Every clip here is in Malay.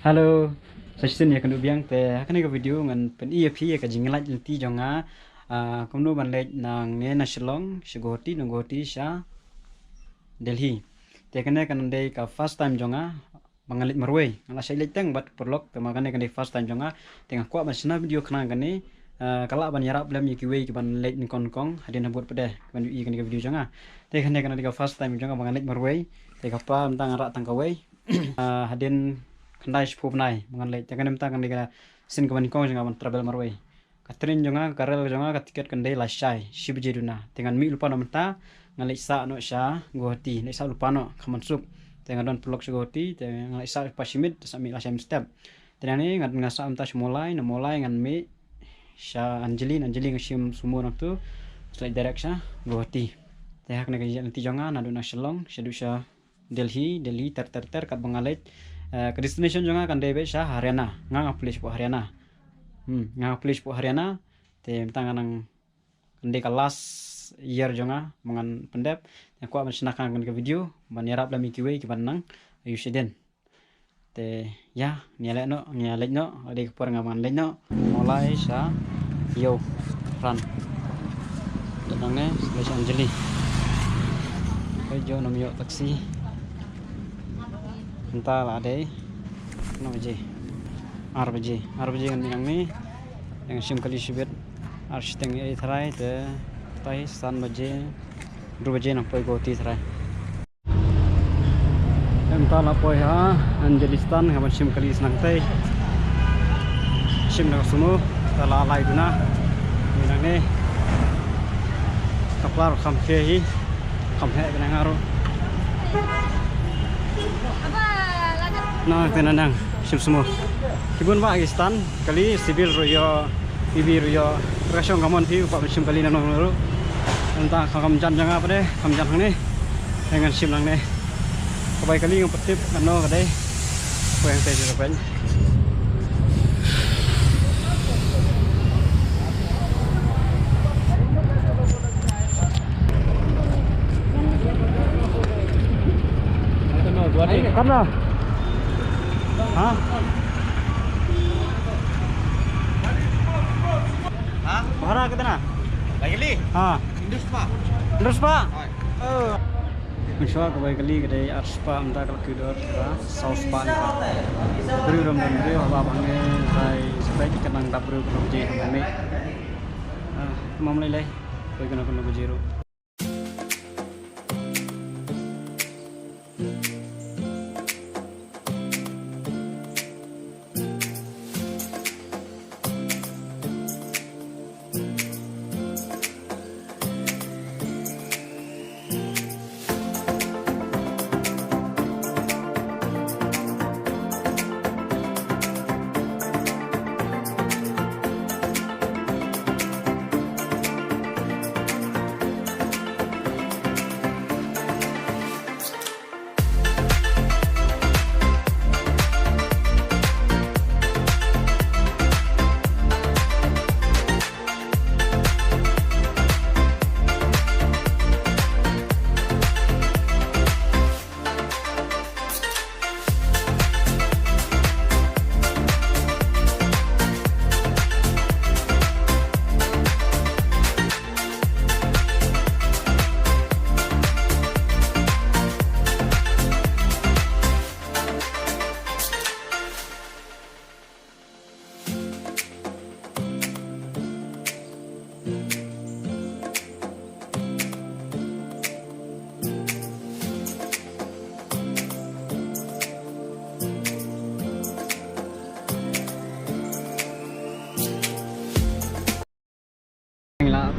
Halo, saya ya kan ubiang te akan ke video ngan pen EFP ya ka jinglat lenti jonga kumno ban lek nang ne na Shillong shigoti nungoti sha Delhi. Te kan dei ka first time jonga bangalit marway. Ngala sai lek teng bat perlok te makane kan dei first time jonga tengah kwa ban sina video kana kan ni kala ban yarap lam yiki wei ki ban lek ni kon kong hadin buat pedeh ban i kan ke video jonga. Te kan dei ka first time jonga bangalit marway te ka pa tang rak tang ka wei hadin kendai sepup nai mengenai jangan minta kan dia sin kawan kau jangan travel marway katrin jangan karel jangan tiket kendai lasai si bejeduna dengan mi lupa nomta ngalai sa no sha goti nai sa lupa no kaman sup dengan don pelok goti dengan ngalai sa pasimit sami lasai step dengan ni ngat ngasa amta mulai ngan mi sha Angelin ngashim semua tu slide direction goti teh hak nak nanti jangan aduna Shillong shadusha Delhi ter kat bangalet ke destination jonga kan debe sha Haryana nga place po Haryana nga place po Haryana te tangan nang kende ka last year jonga mangan pendep yang ko man sinakan kan ke video ban yarap la mikiwe ki ban nang ayusiden te ya nyalek no ade por ngaman lek no mulai sha yo ran tenang ne Los Angeles jo nom yo taksi entah lah deh, nama je, RBJ kan yang ni, yang sim kali sibet, arsitek ini terai te, tai san baje, 2 baje nampai goti terai. Entah lah poi ha, Angelistan kapan sim kali senang tai, sim nak semua, telah alai guna, yang ni, kaplar kamhe kena ngaruh. Nah, tenang, sim semua. Kibun Pakistan kali sibil royo, ibi royo, rasong kamon tiu pak sim kali nanong lalu. Entah kam jan janga apa deh, kam jan ni, dengan sim lang ni. Kabai kali yang petip kano kadai, ko yang teh jerapan. Karena hah? Hah? Bahara kita na? Lagi li? Ha. Indus pak? Oh. Misal kebaik kali kedai arspa entah kalau kudor saus pan pak. Beri ram dan beri apa bangne saya sampai kenang dapur kalau je kami. Mau mulai kau kena bejero.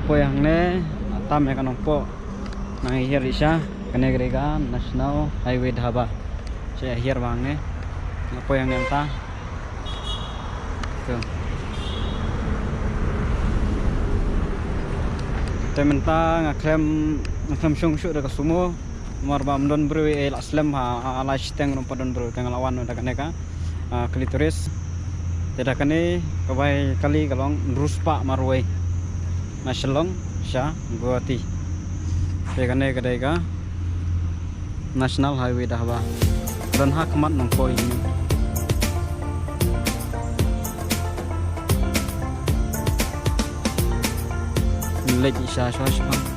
Po yang ne tam ya kanong po nang hier isya kene gerega National Highway Dhaba saya hier bang ne po yang ne ta tuh tementa ngaklem syung syuk dekat semua marbam don bro el aslam ha ala steng rumpa don bro tengah lawan udah kaneka klitoris tidak kene kabai kali kalong ruspa marway na Shillong sha Guwahati tegane kadai ka National Highway Dhaba dan hak mat nong poi ini lagi Isya Shwashma.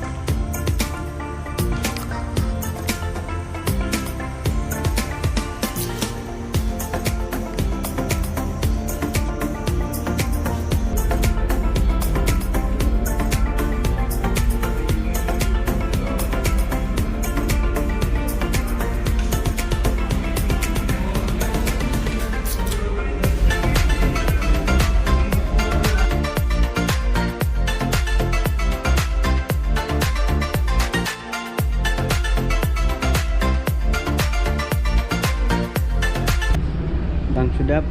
Dan sudah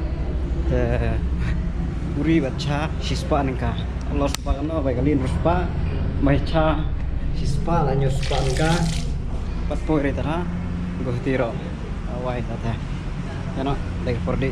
uri baca sispa nengka Allah subhanahu baik kalian ruspa baca sispa lanjut sispa nengka pat poire tara go tiro awai tata yana like for day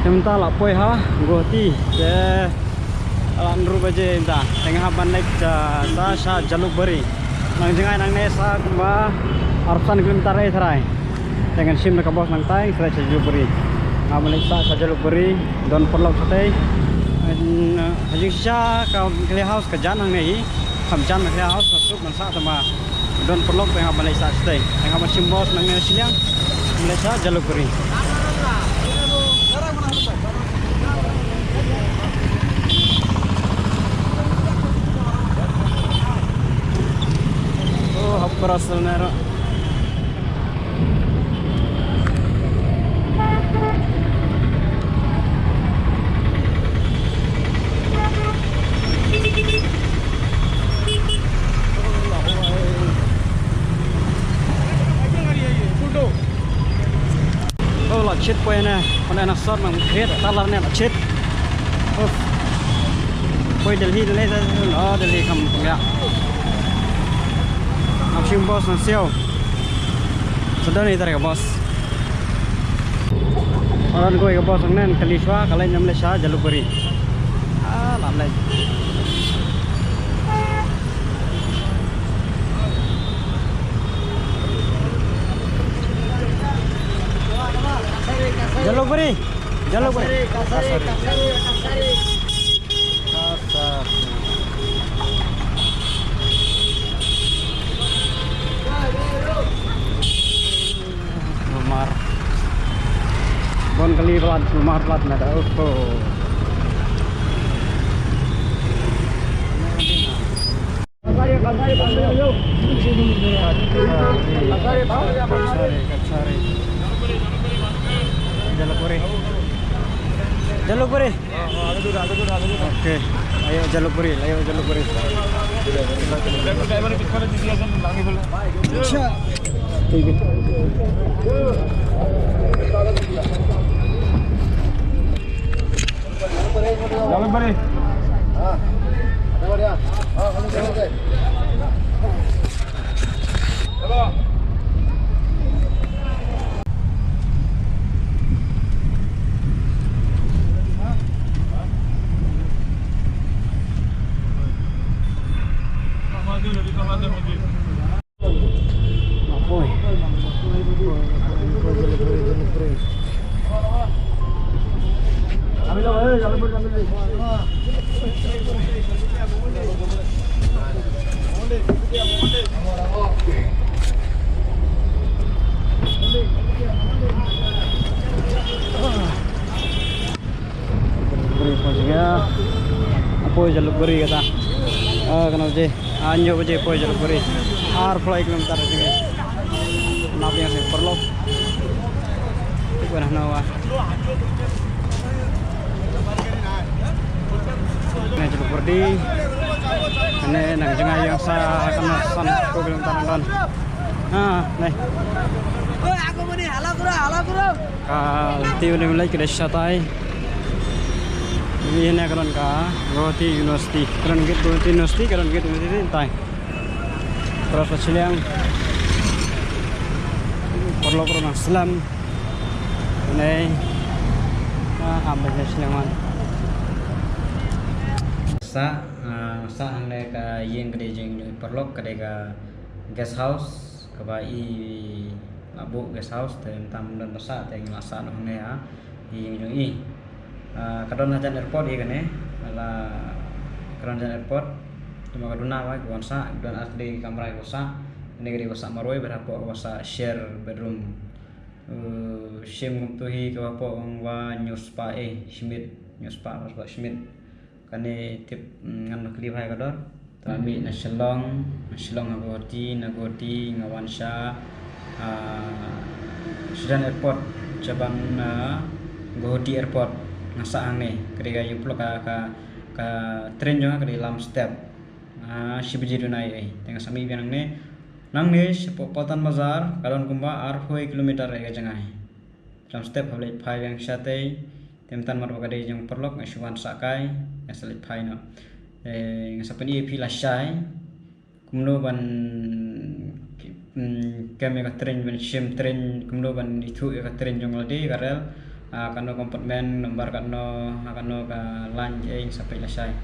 Minta lah poi ha goti je alam ru baje minta tengah ban naik sa jaluk beri nang jengai nang nesa kumba arsan kilometer ai tharai dengan sim ka bos nang tai sa jaluk beri ngam naik sa jaluk beri don perlok satai hajing sha ka clear house ka jan nang nei kham jan clear house masuk man sa sama don perlok tengah ban naik sa satai tengah ban sim bos nang nei siliang naik sa jaluk beri. Perasal nero. Oh lah chet poy na, pada nak sort mang kret, talar na chet. Oh, poy Delhi kam ya. Apsim bos nang siau sedang ni tarik bos orang gue ke bos nang Kaliswa kalian yang Malaysia jaluk beri lambat jaluk beri kasari bon kali pelat lumar pelat nada jaluk beri oke ayo jaluk beri Jalan bari. Ada dia. Oke. Coba. Poy jaluk beri kata kenapa je anjo je poy jaluk beri ar fly kilometer je nabi yang saya perlu bukan nawa ini jaluk beri ini nang jengai yang saya kena san kilometer dan nih aku mau nih halo bro tiu ni mulai kita syatai ini karon ka Roti University karon gate Roti University karon gate University entai terus pasiliang perlu kurang selam ini ambil senyaman sa angle ka yeng gede jeng perlu kade ka guest house ka bai abu guest house tem tam dan basa teng lasa no ne a i kadon hajan airport i kane ala kadon hajan airport cuma kaduna wa kuansa dan asli kamera kosa negeri kosa maroi berapa kosa share bedroom shem tu hi ka po wa news pa schmidt news pa schmidt kane tip ngan kli bhai kador kami na Shillong Nagoti Ngawansha Sudan airport cabang Guwahati airport ngasa angne kadiga yuplok ka train jo kadi lam step shibji dunai tengah sami biang ne nang ne Potan Bazar kalon kumba 8 kilometer ega jangai lam step hable phai yang sate temtan mar bagade jong perlok ngasuan sakai ngasalit phai no ngasapan EP lasai kumno ban kami ka train ban shim train kumno ban itu ka train jong lade karel kano compartment nomor kano ka lunch sampai lasai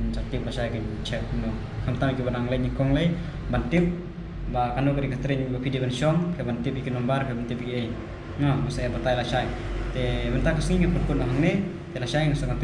satip lasai ke check no kamtan ke banang lain kong lai bantip ba kano ka train ba pidi ban shom ke bantip ke nomor ke bantip ke no saya batai lasai te bentar kesini ke perkun hangne te lasai